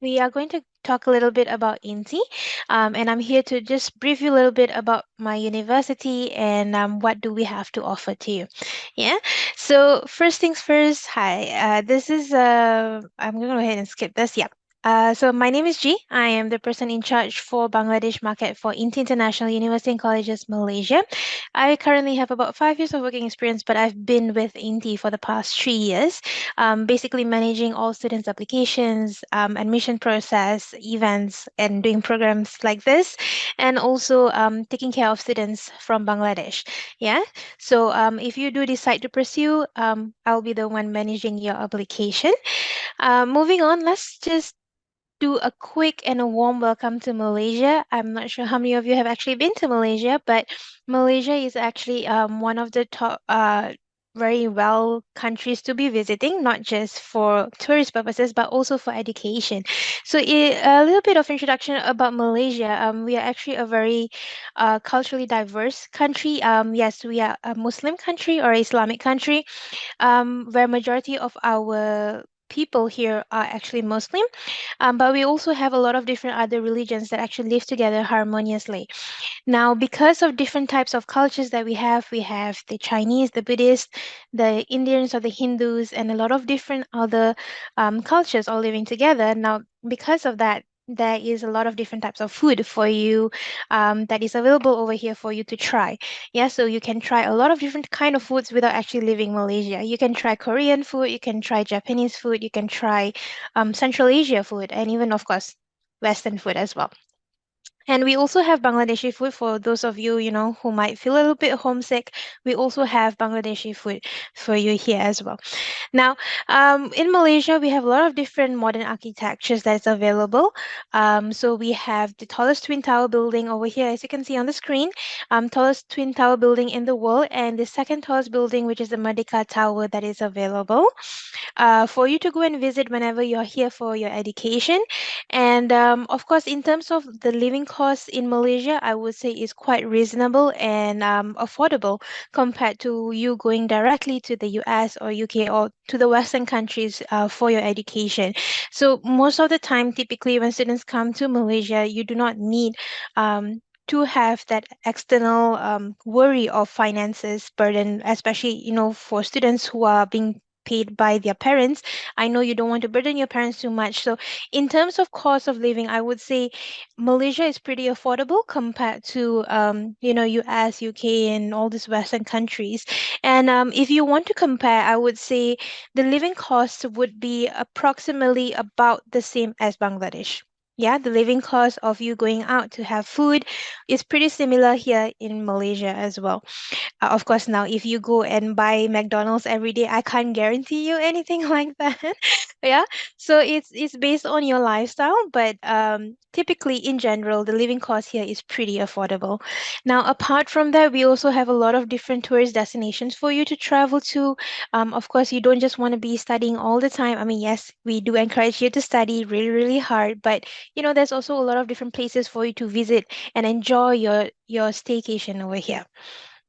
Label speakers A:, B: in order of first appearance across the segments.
A: we are going to talk a little bit about INTI, and I'm here to just brief you a little bit about my university and what do we have to offer to you. Yeah. So first things first. Hi. This is I'm going to go ahead and skip this. Yeah. So my name is G. I am the person in charge for Bangladesh market for INTI International University and Colleges Malaysia. I currently have about 5 years of working experience, but I've been with INTI for the past 3 years, basically managing all students' applications, admission process, events, and doing programs like this, and also taking care of students from Bangladesh. Yeah. So if you do decide to pursue, I'll be the one managing your application. Moving on, let's just do a quick and a warm welcome to Malaysia. I'm not sure how many of you have actually been to Malaysia, but Malaysia is actually one of the top very well countries to be visiting, not just for tourist purposes, but also for education. So a little bit of introduction about Malaysia. We are actually a very culturally diverse country. Yes, we are a Muslim country or Islamic country, where majority of our people here are actually Muslim, but we also have a lot of different other religions that actually live together harmoniously. Now, because of different types of cultures that we have the Chinese, the Buddhist, the Indians or the Hindus, and a lot of different other cultures all living together. Now, because of that, there is a lot of different types of food for you that is available over here for you to try. Yeah, so you can try a lot of different kind of foods without actually leaving Malaysia. You can try Korean food, you can try Japanese food, you can try Central Asia food, and even, of course, Western food as well. And we also have Bangladeshi food for those of you, who might feel a little bit homesick. We also have Bangladeshi food for you here as well. Now, in Malaysia, we have a lot of different modern architectures that's available. So we have the tallest twin tower building over here, as you can see on the screen, tallest twin tower building in the world, and the second tallest building, which is the Merdeka Tower, that is available for you to go and visit whenever you're here for your education. And of course, in terms of the living costs in Malaysia, I would say is quite reasonable and affordable compared to you going directly to the US or UK or to the Western countries for your education. So most of the time, typically when students come to Malaysia, you do not need to have that external worry of finances burden, especially for students who are being paid by their parents. I know you don't want to burden your parents too much. So in terms of cost of living, I would say Malaysia is pretty affordable compared to US, UK, and all these Western countries. And if you want to compare, I would say the living cost would be approximately about the same as Bangladesh. Yeah, the living cost of you going out to have food is pretty similar here in Malaysia as well. Of course, now if you go and buy McDonald's every day, I can't guarantee you anything like that. Yeah. So it's based on your lifestyle, but typically in general, the living cost here is pretty affordable. Now, apart from that, we also have a lot of different tourist destinations for you to travel to. Of course, you don't just want to be studying all the time. I mean, yes, we do encourage you to study really, really hard, but there's also a lot of different places for you to visit and enjoy your staycation over here.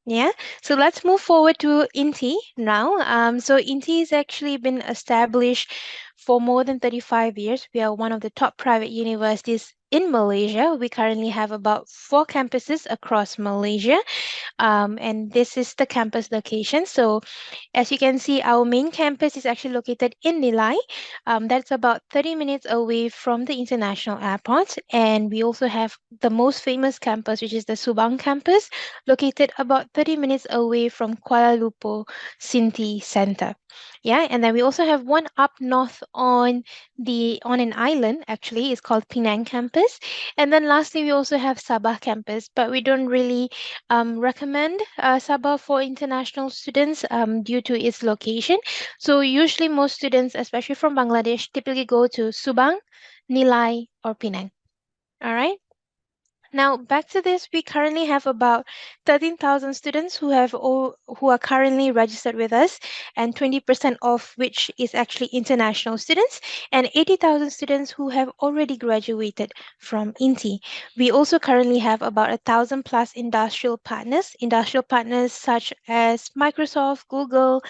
A: Yeah, so let's move forward to INTI now. So INTI has actually been established for more than 35 years. We are one of the top private universities in Malaysia. We currently have about 4 campuses across Malaysia, and this is the campus location. So as you can see, our main campus is actually located in Nilai. That's about 30 minutes away from the international airport. And we also have the most famous campus, which is the Subang campus, located about 30 minutes away from Kuala Lumpur City Center. Yeah, and then we also have one up north on an island, actually. It's called Penang campus. And then lastly, we also have Sabah campus, but we don't really recommend Sabah for international students due to its location. So usually most students, especially from Bangladesh, typically go to Subang, Nilai, or Penang. All right. Now, back to this, we currently have about 13,000 students who are currently registered with us, and 20% of which is actually international students, and 80,000 students who have already graduated from INTI. We also currently have about 1,000 plus industrial partners such as Microsoft, Google,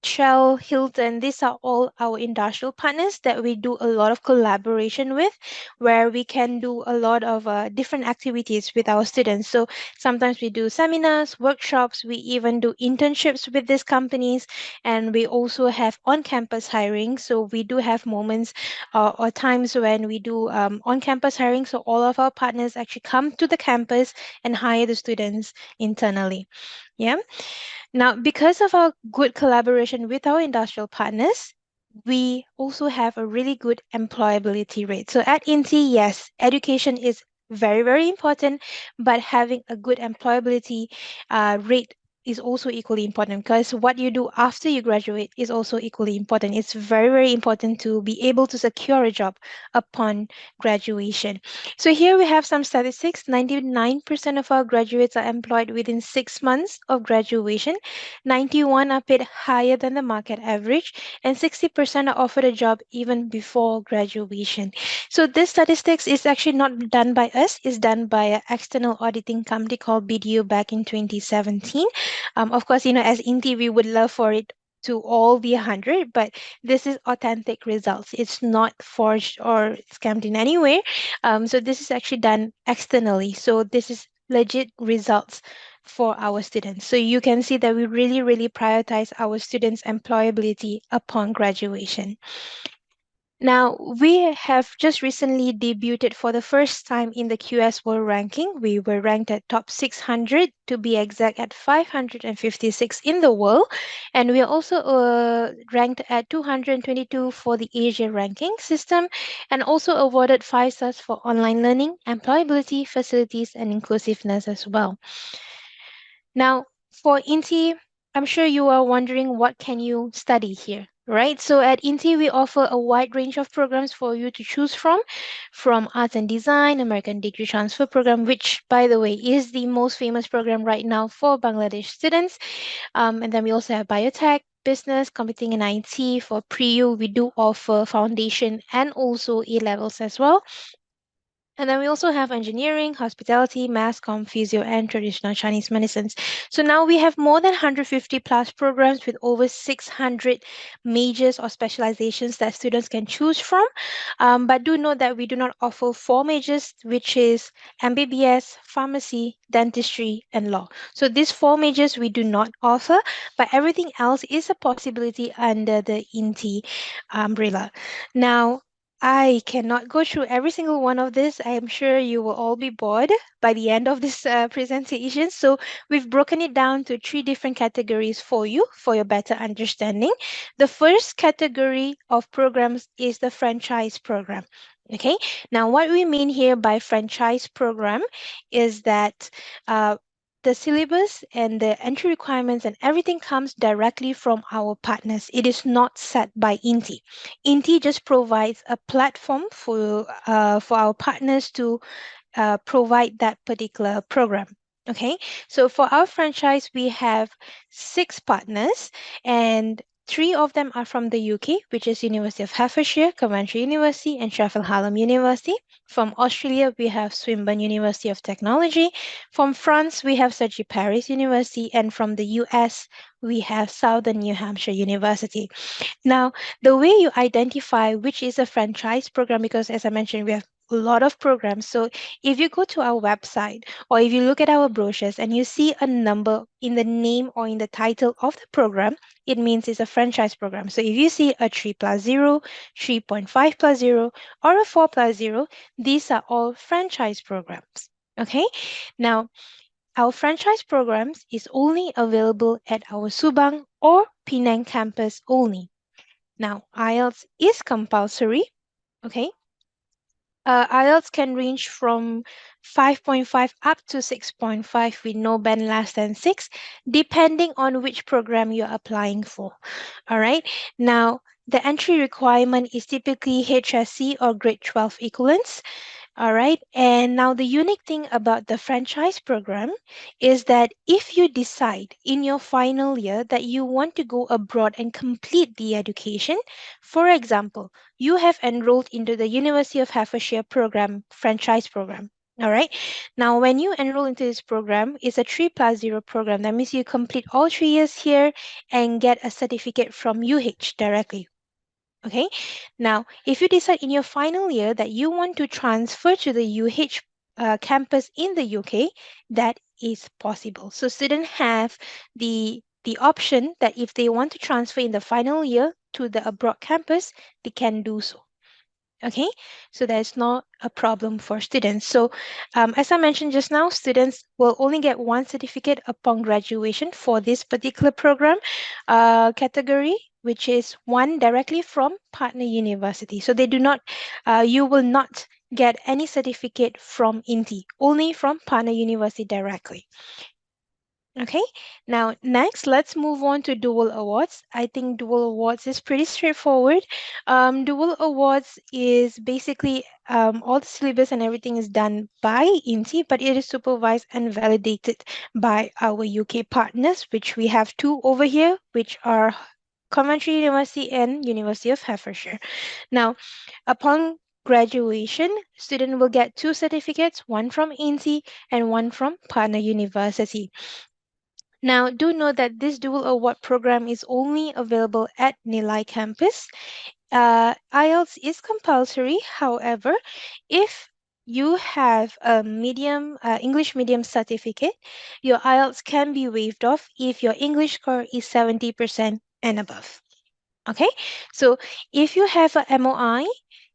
A: Shell, Hilton, these are all our industrial partners that we do a lot of collaboration with, where we can do a lot of different activities with our students. So sometimes we do seminars, workshops, we even do internships with these companies, and we also have on-campus hiring. So we do have moments or times when we do on-campus hiring. So all of our partners actually come to the campus and hire the students internally. Yeah. Now, because of our good collaboration with our industrial partners, we also have a really good employability rate. So at INTI, yes, education is very, very important, but having a good employability rate is also equally important, because what you do after you graduate is also equally important. It's very, very important to be able to secure a job upon graduation. So here we have some statistics. 99% of our graduates are employed within 6 months of graduation. 91 are paid higher than the market average, and 60% are offered a job even before graduation. So this statistics is actually not done by us, it's done by an external auditing company called BDO back in 2017. Of course, as INTI, we would love for it to all be 100, but this is authentic results. It's not forged or scammed in any way. So this is actually done externally. So this is legit results for our students. So you can see that we really, really prioritize our students' employability upon graduation. Now, we have just recently debuted for the first time in the QS World Ranking. We were ranked at top 600, to be exact, at 556 in the world. And we are also ranked at 222 for the Asia ranking system, and also awarded 5 stars for online learning, employability, facilities, and inclusiveness as well. Now, for INTI, I'm sure you are wondering, what can you study here, right? So at INTI, we offer a wide range of programs for you to choose from arts and design, American degree transfer program, which, by the way, is the most famous program right now for Bangladesh students. And then we also have biotech, business, computing and IT. For pre-U, we do offer foundation and also A-levels as well. And then we also have engineering, hospitality, mass comm, physio, and traditional Chinese medicines. So now we have more than 150 plus programs with over 600 majors or specializations that students can choose from. But do note that we do not offer 4 majors, which is MBBS, pharmacy, dentistry, and law. So these 4 majors we do not offer, but everything else is a possibility under the INTI umbrella. Now, I cannot go through every single one of this. I am sure you will all be bored by the end of this presentation. So we've broken it down to 3 different categories for you, for your better understanding. The first category of programs is the franchise program. Okay, now what we mean here by franchise program is that the syllabus and the entry requirements and everything comes directly from our partners. It is not set by INTI. INTI just provides a platform for our partners to provide that particular program. Okay, so for our franchise, we have 6 partners, and 3 of them are from the UK, which is University of Hertfordshire, Coventry University, and Sheffield Hallam University. From Australia, we have Swinburne University of Technology. From France, we have Sergi Paris University, and from the US, we have Southern New Hampshire University. Now, the way you identify which is a franchise program, because as I mentioned, we have a lot of programs. So if you go to our website or if you look at our brochures and you see a number in the name or in the title of the program, it means it's a franchise program. So if you see a 3+0, 3.5+0, or a 4+0, these are all franchise programs. Okay, now our franchise programs is only available at our Subang or Penang campus only. Now, IELTS is compulsory, okay? IELTS can range from 5.5 up to 6.5 with no band less than 6, depending on which program you're applying for. All right. Now, the entry requirement is typically HSC or grade 12 equivalents. All right. And now the unique thing about the franchise program is that if you decide in your final year that you want to go abroad and complete the education, for example, you have enrolled into the University of Hertfordshire program, franchise program. All right. Now, when you enroll into this program, it's a 3+0 program. That means you complete all 3 years here and get a certificate from UH directly. Okay. Now, if you decide in your final year that you want to transfer to the UH campus in the UK, that is possible. So students have the option that if they want to transfer in the final year to the abroad campus, they can do so. Okay, so that's not a problem for students. So as I mentioned just now, students will only get one certificate upon graduation for this particular program category, which is one directly from partner university. So they do not, you will not get any certificate from INTI, only from partner university directly. Okay, now next, let's move on to dual awards. I think dual awards is pretty straightforward. Dual awards is basically all the syllabus and everything is done by INTI, but it is supervised and validated by our UK partners, which we have two over here, which are Coventry University and University of Hertfordshire. Now, upon graduation, student will get two certificates, one from INTI and one from partner university. Now, do note that this dual award program is only available at Nilai campus. IELTS is compulsory. However, if you have a English medium certificate, your IELTS can be waived off if your English score is 70% and above. Okay, so if you have a MOI,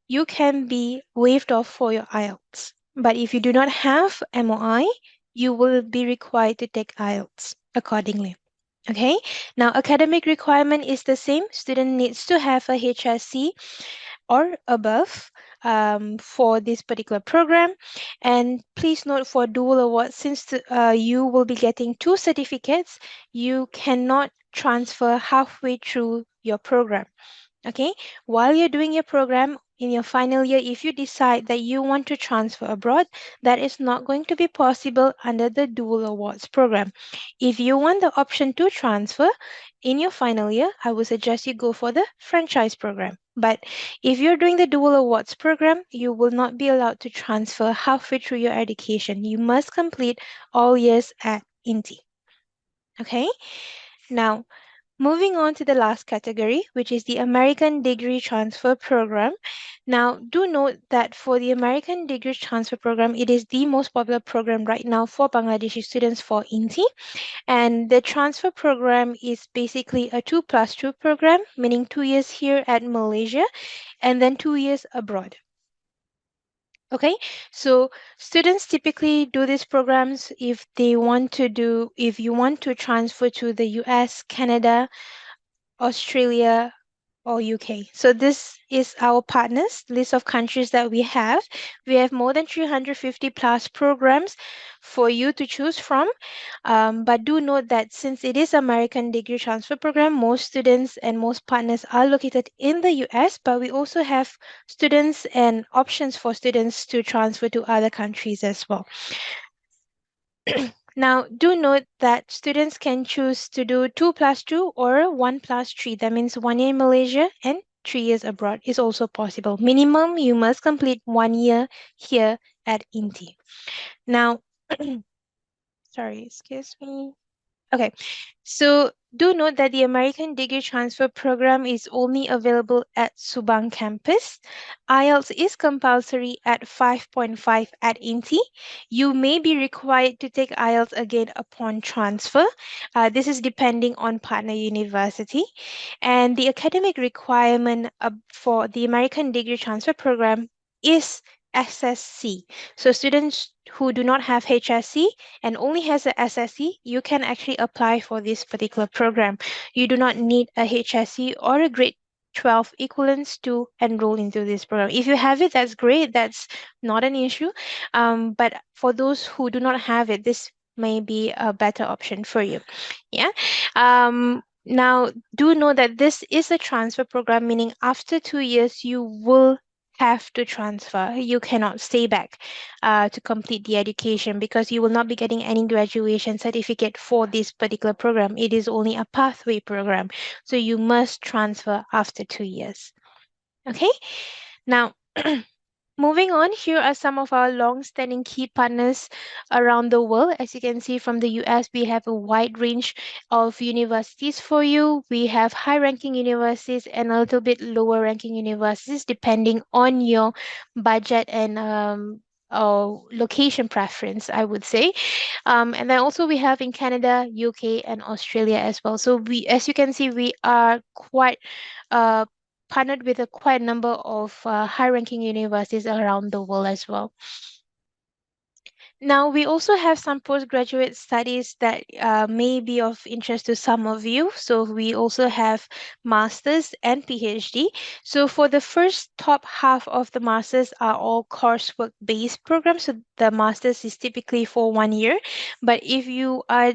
A: you can be waived off for your IELTS. But if you do not have MOI, you will be required to take IELTS accordingly. Okay, now academic requirement is the same. Student needs to have a HSC or above for this particular program. And please note for dual awards, since you will be getting two certificates, you cannot transfer halfway through your program. Okay, while you're doing your program in your final year, if you decide that you want to transfer abroad, that is not going to be possible under the dual awards program. If you want the option to transfer in your final year, I would suggest you go for the franchise program. But if you're doing the dual awards program, you will not be allowed to transfer halfway through your education. You must complete all years at INTI. Okay, now moving on to the last category, which is the American Degree Transfer Program. Now, do note that for the American Degree Transfer Program, it is the most popular program right now for Bangladeshi students for INTI. And the transfer program is basically a 2+2 program, meaning 2 years here at Malaysia and then 2 years abroad. Okay, so students typically do these programs if you want to transfer to the US, Canada, Australia, or UK. So this is our partners, list of countries that we have. We have more than 350 plus programs for you to choose from. But do note that since it is American Degree Transfer Program, most students and most partners are located in the US, but we also have students and options for students to transfer to other countries as well. Now, do note that students can choose to do 2+2 or 1+3. That means 1 year in Malaysia and 3 years abroad is also possible. Minimum, you must complete 1 year here at INTI. Now, sorry, excuse me. Okay, so do note that the American Degree Transfer Program is only available at Subang campus. IELTS is compulsory at 5.5 at INTI. You may be required to take IELTS again upon transfer. This is depending on partner university. And the academic requirement for the American Degree Transfer Program is SSC. So students who do not have HSC and only has a SSC, you can actually apply for this particular program. You do not need a HSC or a grade 12 equivalence to enroll into this program. If you have it, that's great. That's not an issue. But for those who do not have it, this may be a better option for you. Yeah. Now, do know that this is a transfer program, meaning after 2 years, you will have to transfer. You cannot stay back to complete the education because you will not be getting any graduation certificate for this particular program. It is only a pathway program. So you must transfer after 2 years. Okay, now Moving on, here are some of our long-standing key partners around the world. As you can see from the US, we have a wide range of universities for you. We have high-ranking universities and a little bit lower-ranking universities, depending on your budget and location preference, I would say. And then also we have in Canada, UK, and Australia as well. So we, as you can see, we are quite uh, partnered with a quite number of high-ranking universities around the world as well. Now, we also have some postgraduate studies that may be of interest to some of you. So we also have masters and PhD. So for the first top half of the masters are all coursework-based programs. So the masters is typically for 1 year. But if you are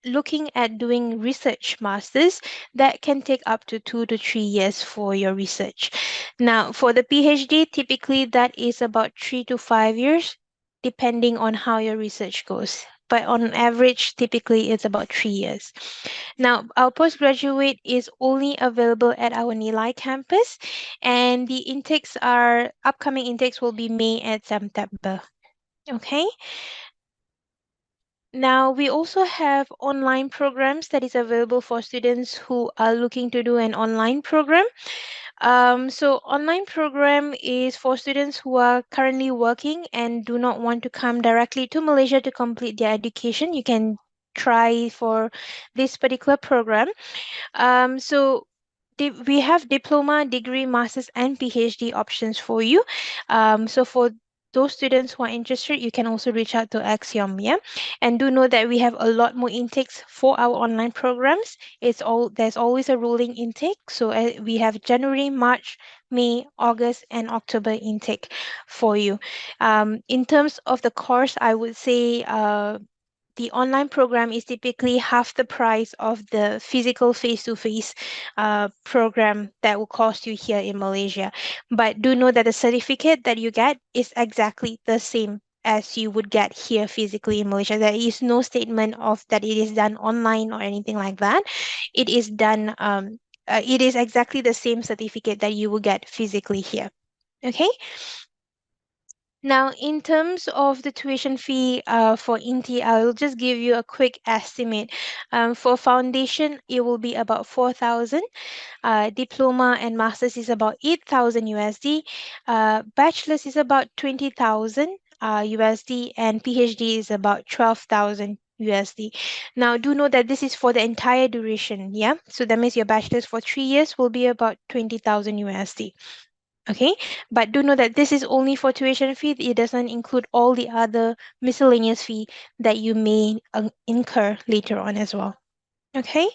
A: looking at doing research masters, that can take up to 2 to 3 years for your research. Now, for the PhD, typically that is about 3 to 5 years, depending on how your research goes. But on average, typically it's about 3 years. Now, our postgraduate is only available at our Nilai campus, and the intakes are upcoming intakes will be May and September. Okay. Now, we also have online programs that is available for students who are looking to do an online program. So online program is for students who are currently working and do not want to come directly to Malaysia to complete their education. You can try for this particular program. So we have diploma, degree, masters, and PhD options for you. So for those students who are interested, you can also reach out to Axiom, yeah. And do know that we have a lot more intakes for our online programs. There's always a rolling intake. So we have January, March, May, August, and October intake for you. In terms of the course, I would say the online program is typically half the price of the physical face-to-face program that will cost you here in Malaysia. But do know that the certificate that you get is exactly the same as you would get here physically in Malaysia. There is no statement of that it is done online or anything like that. It is done, it is exactly the same certificate that you will get physically here. Okay. Now, in terms of the tuition fee for INTI, I'll just give you a quick estimate. For foundation, it will be about 4,000. Diploma and masters is about 8,000 USD. Bachelor's is about 20,000 USD, and PhD is about 12,000 USD. Now, do know that this is for the entire duration, yeah? So that means your bachelor's for 3 years will be about 20,000 USD. Okay, but do know that this is only for tuition fee. It doesn't include all the other miscellaneous fee that you may incur later on as well. Okay.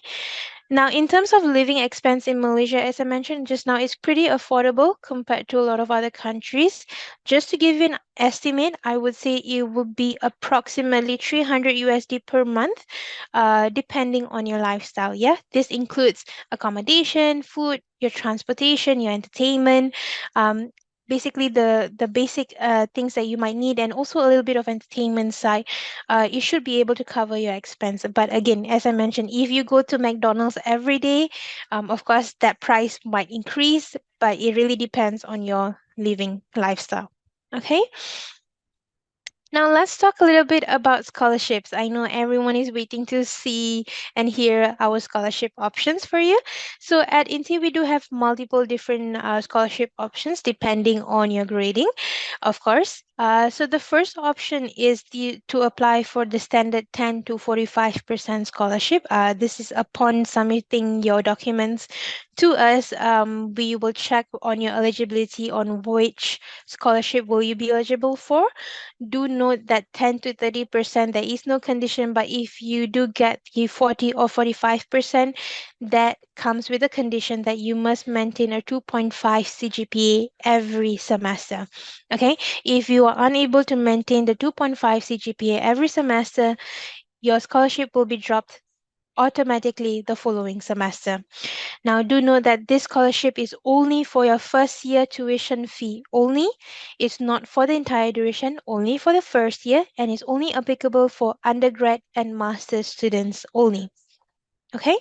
A: Now, in terms of living expense in Malaysia, as I mentioned just now, it's pretty affordable compared to a lot of other countries. Just to give you an estimate, I would say it would be approximately 300 USD per month, depending on your lifestyle. Yeah, this includes accommodation, food, your transportation, your entertainment, um, basically the basic things that you might need, and also a little bit of entertainment side. You should be able to cover your expense. But again, as I mentioned, if you go to McDonald's every day, of course, that price might increase, but it really depends on your living lifestyle. Okay. Now let's talk a little bit about scholarships. I know everyone is waiting to see and hear our scholarship options for you. So at INTI, we do have multiple different scholarship options depending on your grading, of course. So the first option is to apply for the standard 10 to 45% scholarship. This is upon submitting your documents to us. We will check on your eligibility on which scholarship will you be eligible for. Do note that 10 to 30%, there is no condition, but if you do get the 40 or 45%, that comes with a condition that you must maintain a 2.5 CGPA every semester. Okay, if you are unable to maintain the 2.5 CGPA every semester, your scholarship will be dropped automatically the following semester. Now, do know that this scholarship is only for your first year tuition fee only. It's not for the entire duration, only for the first year, and is only applicable for undergrad and master's students only. Okay?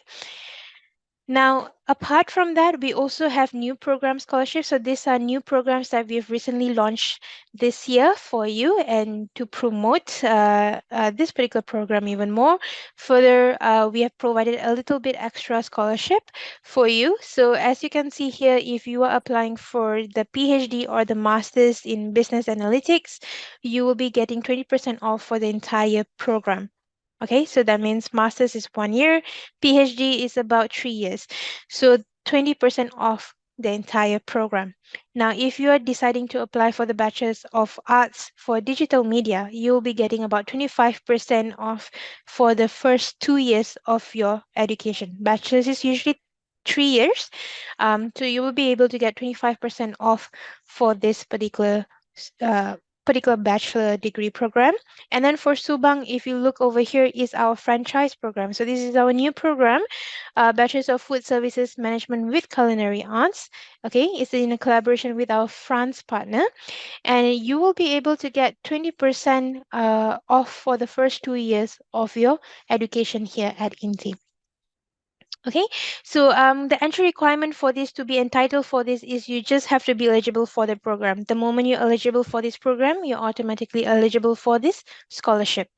A: Now, apart from that, we also have new program scholarships. So these are new programs that we've recently launched this year for you and to promote this particular program even more. Further, we have provided a little bit extra scholarship for you. So as you can see here, if you are applying for the PhD or the Masters in Business Analytics, you will be getting 20% off for the entire program. Okay, so that means master's is 1 year, PhD is about 3 years. So 20% off the entire program. Now, if you are deciding to apply for the Bachelor's of Arts for Digital Media, you'll be getting about 25% off for the first 2 years of your education. Bachelor's is usually 3 years. So you will be able to get 25% off for this uh, particular bachelor degree program. And then for Subang, if you look over here, is our franchise program. So this is our new program, Bachelor's of Food Services Management with Culinary Arts. Okay, it's in a collaboration with our France partner, and you will be able to get 20% off for the first 2 years of your education here at INTI. Okay, so the entry requirement for this to be entitled for this is you just have to be eligible for the program. The moment you're eligible for this program, you're automatically eligible for this scholarship.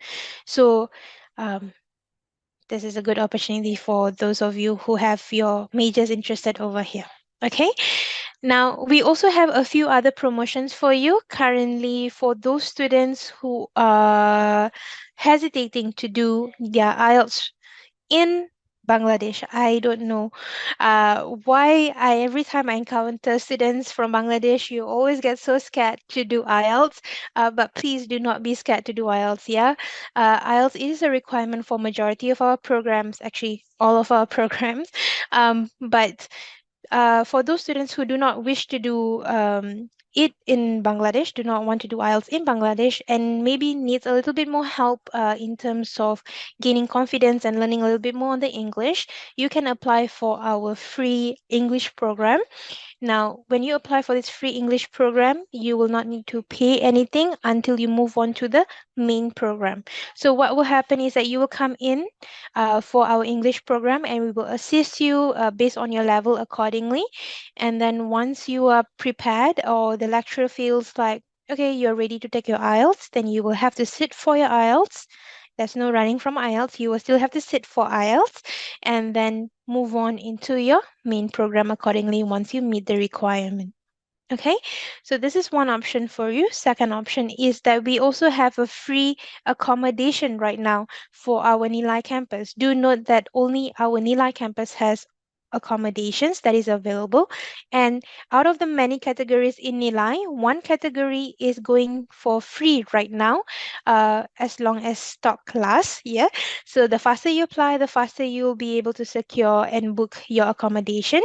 A: So um, this is a good opportunity for those of you who have your majors interested over here. Okay, now we also have a few other promotions for you currently for those students who are hesitating to do their IELTS in Bangladesh. I don't know why every time I encounter students from Bangladesh, you always get so scared to do IELTS. But please do not be scared to do IELTS. Yeah, IELTS is a requirement for majority of our programs, actually all of our programs. But for those students who do not wish to do it in Bangladesh, do not want to do IELTS in Bangladesh, and maybe needs a little bit more help in terms of gaining confidence and learning a little bit more on the English, you can apply for our free English program. Now, when you apply for this free English program, you will not need to pay anything until you move on to the main program. So what will happen is that you will come in for our English program and we will assist you based on your level accordingly. And then once you are prepared or the lecturer feels like, okay, you're ready to take your IELTS, then you will have to sit for your IELTS. There's no running from IELTS. You will still have to sit for IELTS and then move on into your main program accordingly once you meet the requirement. Okay, so this is one option for you. Second option is that we also have a free accommodation right now for our Nilai campus. Do note that only our Nilai campus has accommodations that is available. And out of the many categories in Nilai, one category is going for free right now, as long as stock lasts. Yeah. So the faster you apply, the faster you'll be able to secure and book your accommodation.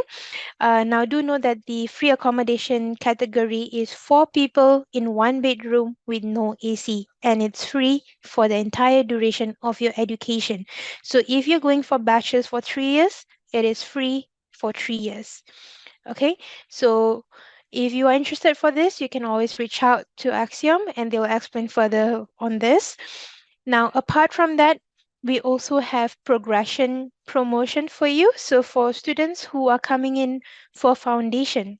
A: Now, do know that the free accommodation category is 4 people in one bedroom with no AC, and it's free for the entire duration of your education. So, if you're going for bachelor's for 3 years, it is free for 3 years. Okay, so if you are interested for this, you can always reach out to Axiom and they'll explain further on this. Now, apart from that, we also have progression promotion for you. So for students who are coming in for foundation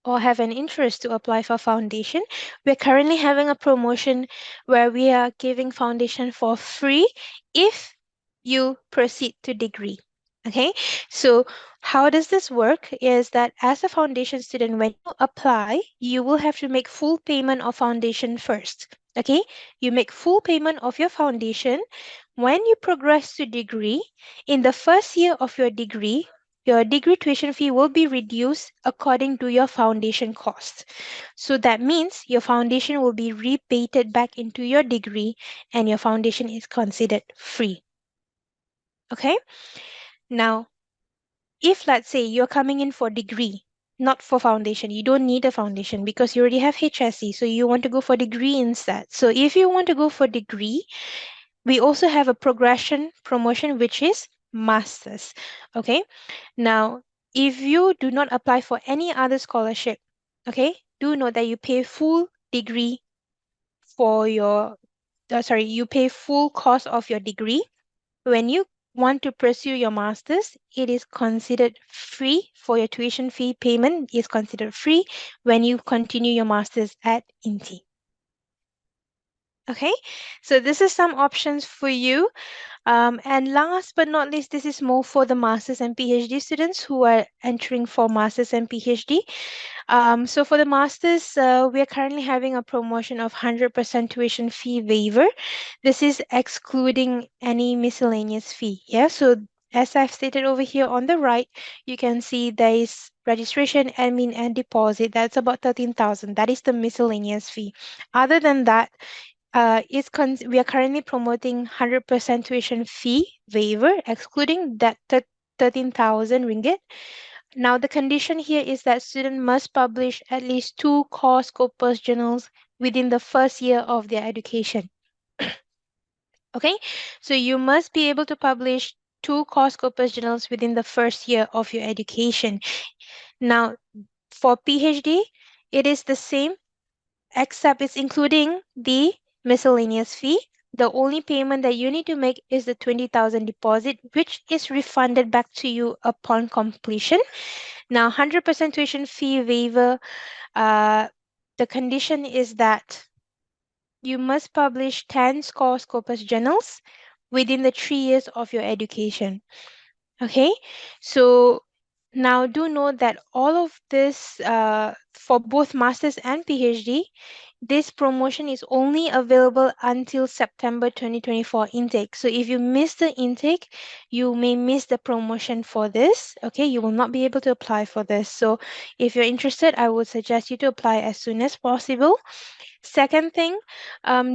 A: or have an interest to apply for foundation, we're currently having a promotion where we are giving foundation for free if you proceed to degree. Okay, so how does this work is that as a foundation student, when you apply, you will have to make full payment of foundation first. Okay, you make full payment of your foundation. When you progress to degree, in the first year of your degree tuition fee will be reduced according to your foundation cost. So that means your foundation will be rebated back into your degree and your foundation is considered free. Okay? Now, if let's say you're coming in for degree, not for foundation, you don't need a foundation because you already have HSC, so you want to go for degree instead. So if you want to go for degree, we also have a progression promotion, which is masters. Okay, now if you do not apply for any other scholarship, okay, do know that you pay full degree for your you pay full cost of your degree when you want to pursue your master's, it is considered free for your tuition fee payment is considered free when you continue your master's at INTI. Okay, so this is some options for you. And last but not least, this is more for the master's and PhD students who are entering for master's and PhD. So for the masters, we are currently having a promotion of 100% tuition fee waiver. This is excluding any miscellaneous fee. Yeah, so as I've stated over here on the right, you can see there is registration, admin, and deposit. That's about 13,000. That is the miscellaneous fee. Other than that, we are currently promoting 100% tuition fee waiver, excluding that 13,000 ringgit. Now, the condition here is that student must publish at least 2 core Scopus journals within the first year of their education. Okay, so you must be able to publish 2 core Scopus journals within the first year of your education. Now, for PhD, it is the same, except it's including the miscellaneous fee. The only payment that you need to make is the 20,000 deposit, which is refunded back to you upon completion. Now, 100% tuition fee waiver, the condition is that you must publish 10 core Scopus journals within the 3 years of your education. Okay, so now do note that all of this, for both masters and PhD, this promotion is only available until September 2024 intake. So if you miss the intake, you may miss the promotion for this. Okay, you will not be able to apply for this. So if you're interested, I would suggest you to apply as soon as possible. Second thing,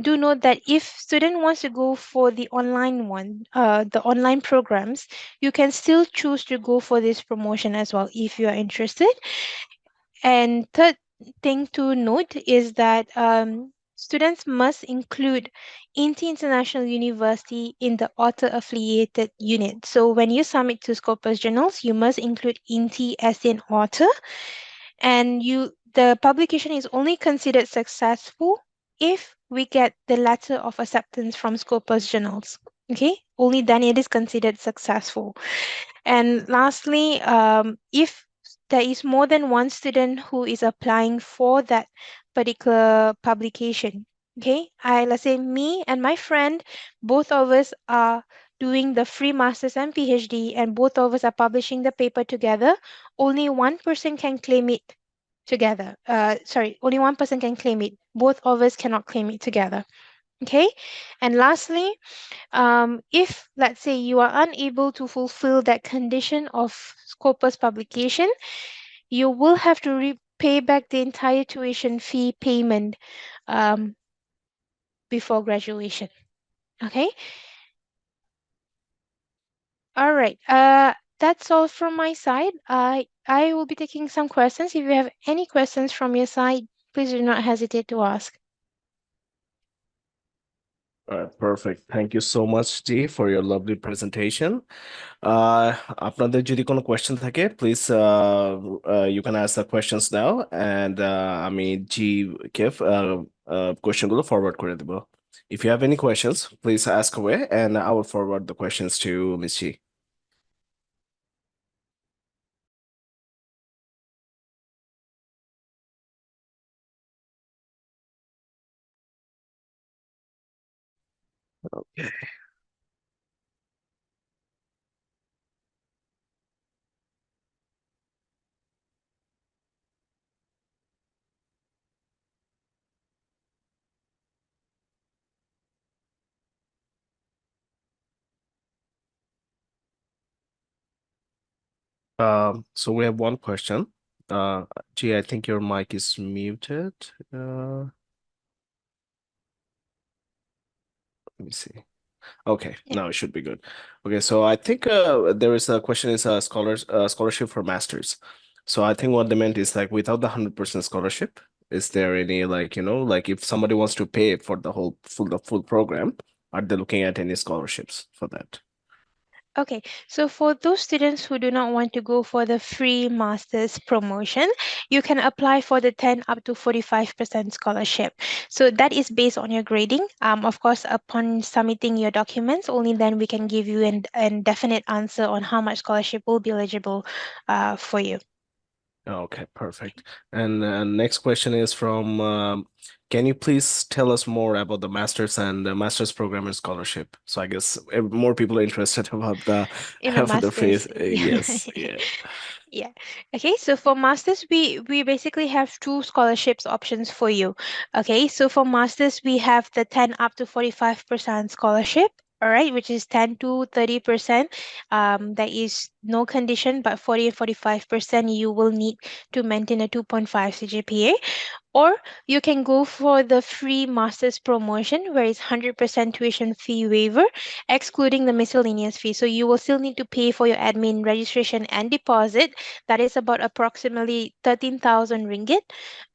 A: do note that if student wants to go for the online one, the online programs, you can still choose to go for this promotion as well if you are interested. And third thing to note is that students must include INTI International University in the author affiliated unit. So when you submit to Scopus journals, you must include INTI as an author, and the publication is only considered successful if we get the letter of acceptance from Scopus journals. Okay, only then it is considered successful. And lastly, if there is more than one student who is applying for that particular publication, okay, let's say me and my friend, both of us are doing the free masters and PhD, and both of us are publishing the paper together, only one person can claim it together. Sorry, only one person can claim it. Both of us cannot claim it together. Okay, and lastly, if let's say you are unable to fulfill that condition of Scopus publication, you will have to repay back the entire tuition fee payment before graduation. Okay. All right. That's all from my side. I will be taking some questions. If you have any questions from your side, please do not hesitate to ask.
B: All right, perfect. Thank you so much, G, for your lovely presentation. আপনাদের যদি কোনো question থাকে, please you can ask the questions now, and আমি কে questionগুলো forward করে দেব. If you have any questions, please ask away, and I will forward the questions to Ms. G. Okay. So we have one question. G, I think your mic is muted. Let me see. Okay,
A: Yeah.
B: now it should be good. Okay, so I think there is a question is a scholarship for masters. So I think what they meant is like without the 100% scholarship, is there any like like if somebody wants to pay for the full program, are they looking at any scholarships for that?
A: Okay, so for those students who do not want to go for the free master's promotion, you can apply for the 10 up to 45% scholarship. So that is based on your grading. Of course, upon submitting your documents, only then we can give you an definite answer on how much scholarship will be eligible for you.
B: Okay, perfect. And next question is from, can you please tell us more about the master's and the master's program and scholarship? So I guess more people are interested about the
A: In a
B: about the
A: master's.
B: phase.
A: Yeah.
B: Yes, yeah.
A: Yeah. Okay, so for masters, we basically have two scholarships options for you. Okay, so for masters, we have the 10 up to 45% scholarship. All right, which is 10 to 30%. There is no condition, but 40 and 45% you will need to maintain a 2.5 CGPA. Or you can go for the free master's promotion where it's 100% tuition fee waiver, excluding the miscellaneous fee. So you will still need to pay for your admin registration and deposit. That is about approximately 13,000 ringgit.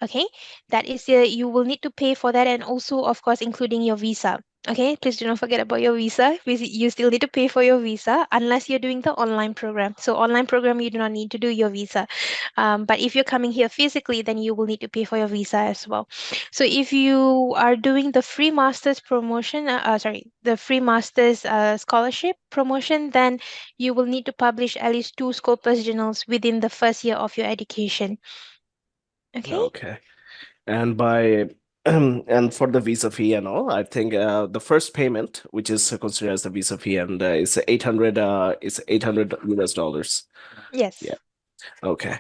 A: Okay, that is you will need to pay for that, and also, of course, including your visa. Okay, please do not forget about your visa. You still need to pay for your visa unless you're doing the online program. So online program, you do not need to do your visa. But if you're coming here physically, then you will need to pay for your visa as well. So if you are doing the free master's promotion, the free master's scholarship promotion, then you will need to publish at least two Scopus journals within the first year of your education. Okay?
B: Okay. And by and for the visa fee and all, I think the first payment, which is considered as the visa fee, and it's 800 US dollars.
A: Yes.
B: Yeah. Okay.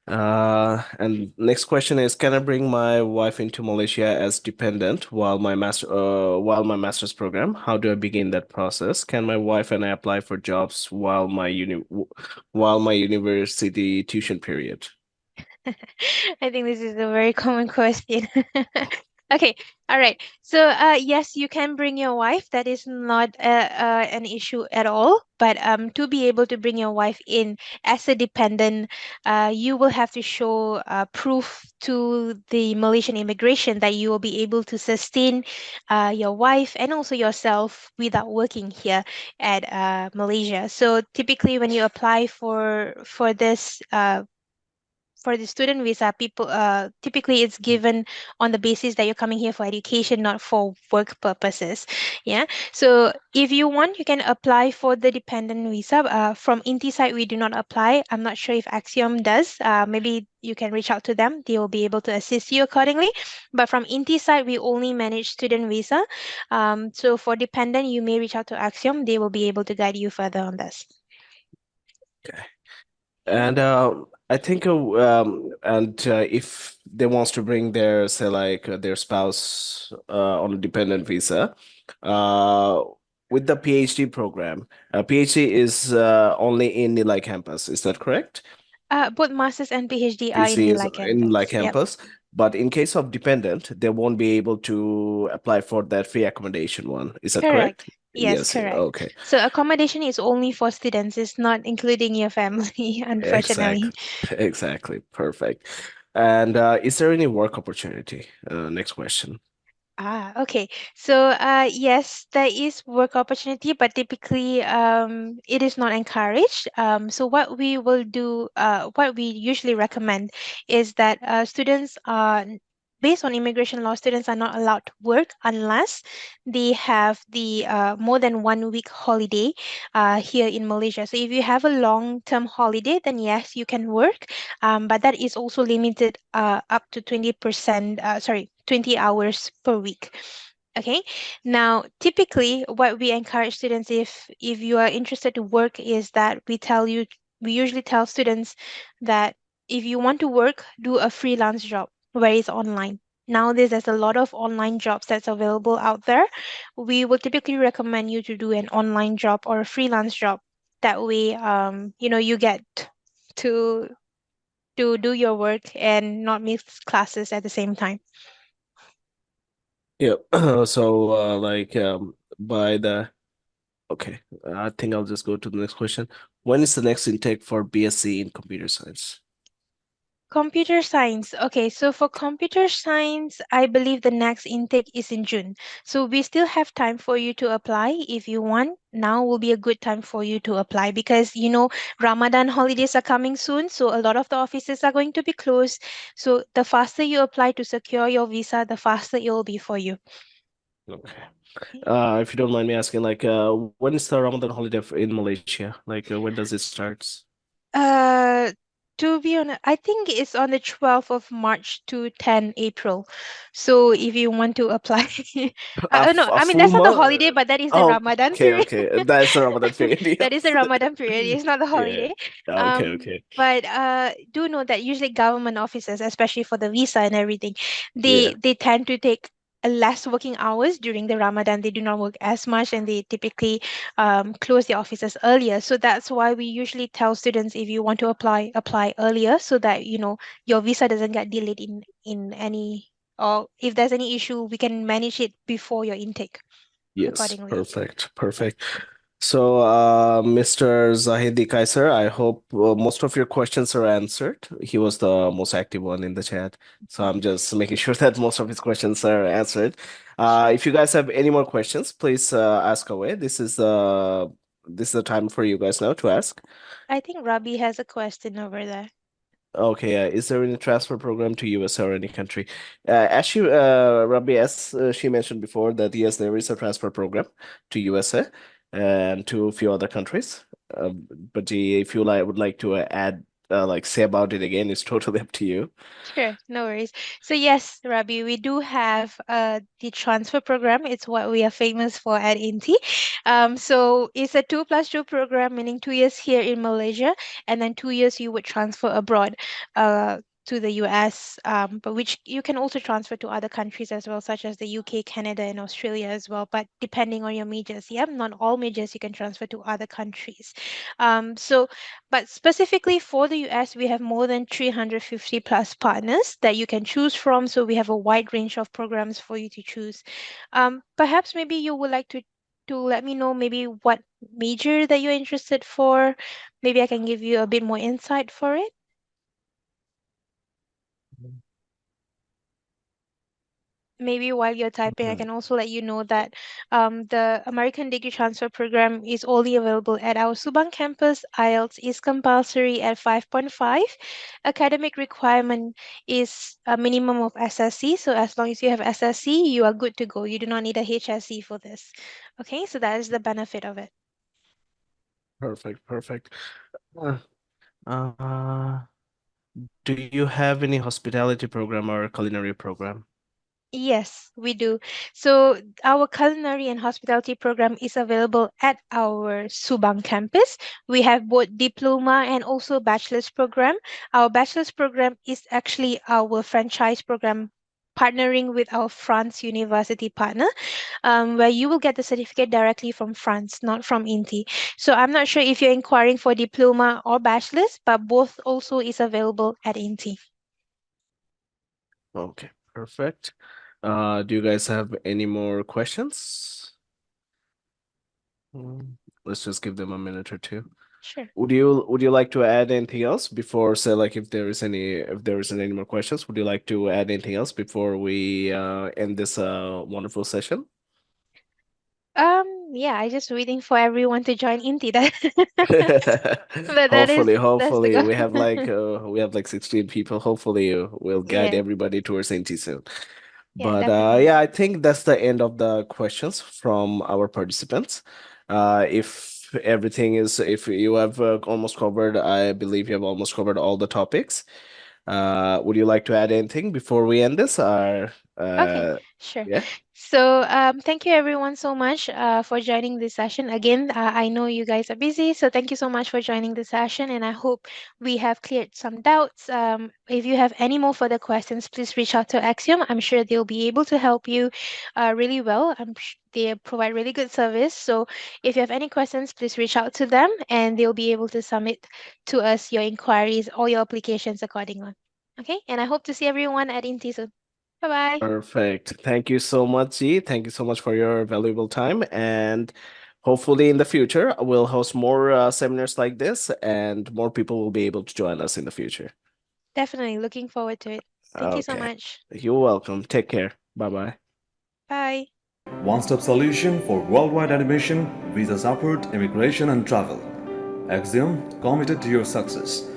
B: And next question is, can I bring my wife into Malaysia as dependent while my master's program? How do I begin that process? Can my wife and I apply for jobs while my university tuition period?
A: I think this is a very common question. Okay, all right. So, yes, you can bring your wife. That is not an issue at all. But to be able to bring your wife in as a dependent, you will have to show proof to the Malaysian immigration that you will be able to sustain your wife and also yourself without working here at Malaysia. So typically, when you apply for this for the student visa, people typically it's given on the basis that you're coming here for education, not for work purposes. Yeah. So if you want, you can apply for the dependent visa. From INTI side, we do not apply. I'm not sure if Axiom does. Maybe you can reach out to them. They will be able to assist you accordingly. But from INTI side, we only manage student visa. So for dependent, you may reach out to Axiom. They will be able to guide you further on this.
B: Okay. And I think if they wants to bring their say like their spouse on a dependent visa, uh, with the PhD program, PhD is only in Nilai campus. Is that correct?
A: Both masters and PhD are in
B: PhD is
A: Nilai
B: in Nilai
A: campus. Yep.
B: campus, but in case of dependent, they won't be able to apply for that free accommodation one. Is that
A: Correct.
B: correct?
A: Yes,
B: Yes.
A: correct.
B: Okay.
A: So accommodation is only for students, it's not including your family, unfortunately.
B: Exactly. Exactly. Perfect. And is there any work opportunity? Next question.
A: Okay. So, yes, there is work opportunity, but typically, it is not encouraged. So what we will do, what we usually recommend is that students are, based on immigration law, students are not allowed to work unless they have the more than 1 week holiday here in Malaysia. So if you have a long-term holiday, then yes, you can work, but that is also limited up to 20%, 20 hours per week. Okay. Now, typically, what we encourage students, if you are interested to work, is that we usually tell students that if you want to work, do a freelance job where it's online. Nowadays, there's a lot of online jobs that's available out there. We will typically recommend you to do an online job or a freelance job. That way, you get to to do your work and not miss classes at the same time.
B: Yeah. So by the okay, I think I'll just go to the next question. When is the next intake for BSc in computer science?
A: Computer science. Okay, so for computer science, I believe the next intake is in June. So we still have time for you to apply if you want. Now will be a good time for you to apply because Ramadan holidays are coming soon, so a lot of the offices are going to be closed. So the faster you apply to secure your visa, the faster it will be for you.
B: Okay.
A: Okay.
B: If you don't mind me asking, like, when is the Ramadan holiday in Malaysia? Like, when does it start?
A: Uh, to be honest, I think it's on the 12th of March to 10 April. So if you want to apply, no,
B: A
A: I mean
B: full
A: that's not the
B: month?
A: holiday, but that is the
B: Oh,
A: Ramadan
B: okay,
A: period.
B: okay. That's the Ramadan period.
A: That is
B: Yes.
A: the Ramadan period. It's not the
B: Yeah.
A: holiday.
B: Okay, okay.
A: But do know that usually government offices, especially for the visa and everything,
B: Yeah.
A: they tend to take a less working hours during the Ramadan. They do not work as much, and they typically close their offices earlier. So that's why we usually tell students if you want to apply, apply earlier so that your visa doesn't get delayed in any, or if there's any issue, we can manage it before your intake
B: Yes,
A: accordingly.
B: perfect, perfect. So, Mr. Zahidi Kaiser, I hope most of your questions are answered. He was the most active one in the chat, so I'm just making sure that most of his questions are answered.
A: Sure.
B: If you guys have any more questions, please ask away. This is the time for you guys now to ask.
A: I think Robbie has a question over there.
B: Okay, is there any transfer program to US or any country? Rabbi, as she mentioned before, that yes, there is a transfer program to USA and to a few other countries. But if you would like to add, like say about it again, it's totally up to you.
A: Sure, no worries. So yes, Rabi, we do have the transfer program. It's what we are famous for at INTI. So it's a 2+2 program, meaning 2 years here in Malaysia, and then 2 years you would transfer abroad. To the US, but which you can also transfer to other countries as well, such as the UK, Canada, and Australia as well. But depending on your majors, yeah, not all majors you can transfer to other countries. So but specifically for the US, we have more than 350 plus partners that you can choose from. So we have a wide range of programs for you to choose. Perhaps maybe you would like to let me know maybe what major that you're interested for. Maybe I can give you a bit more insight for it. Maybe while you're typing, I
B: Mhm.
A: can also let you know that the American Degree Transfer Program is only available at our Subang campus. IELTS is compulsory at 5.5. Academic requirement is a minimum of SSC. So as long as you have SSC, you are good to go. You do not need a HSC for this. Okay, so that is the benefit of it.
B: Perfect, perfect. Uh, uh, do you have any hospitality program or culinary program?
A: Yes, we do. So our culinary and hospitality program is available at our Subang campus. We have both diploma and also bachelor's program. Our bachelor's program is actually our franchise program partnering with our France university partner, where you will get the certificate directly from France, not from INTI. So I'm not sure if you're inquiring for diploma or bachelor's, but both also is available at INTI.
B: Okay, perfect. Do you guys have any more questions? Mm, Let's just give them a minute or two.
A: Sure.
B: Would you like to add anything else before, say, like if there isn't any more questions, would you like to add anything else before we end this wonderful session?
A: Yeah, I just waiting for everyone to join Inti. That, but
B: Hopefully,
A: that's the
B: hopefully
A: goal.
B: we have like 16 people. Hopefully, we'll guide
A: Yeah,
B: everybody towards NT soon.
A: yeah,
B: But
A: definitely.
B: yeah, I think that's the end of the questions from our participants. If you have almost covered, I believe you have almost covered all the topics. Would you like to add anything before we end this? Or
A: Okay, sure.
B: yeah,
A: So, thank you everyone so much for joining this session. Again, I know you guys are busy, so thank you so much for joining the session, and I hope we have cleared some doubts. If you have any more further questions, please reach out to Axiom. I'm sure they'll be able to help you really well. They provide really good service. So, if you have any questions, please reach out to them, and they'll be able to submit to us your inquiries or your applications accordingly. Okay, and I hope to see everyone at Inti soon. Bye bye.
B: perfect. Thank you so much, G. Thank you so much for your valuable time, and hopefully in the future we'll host more seminars like this, and more people will be able to join us in the future.
A: Definitely looking forward to it. Thank you so
B: Okay.
A: much.
B: You're welcome. Take care. Bye-bye.
A: Bye.
C: One-stop solution for worldwide admission, visa support, immigration and travel. Axiom, committed to your success.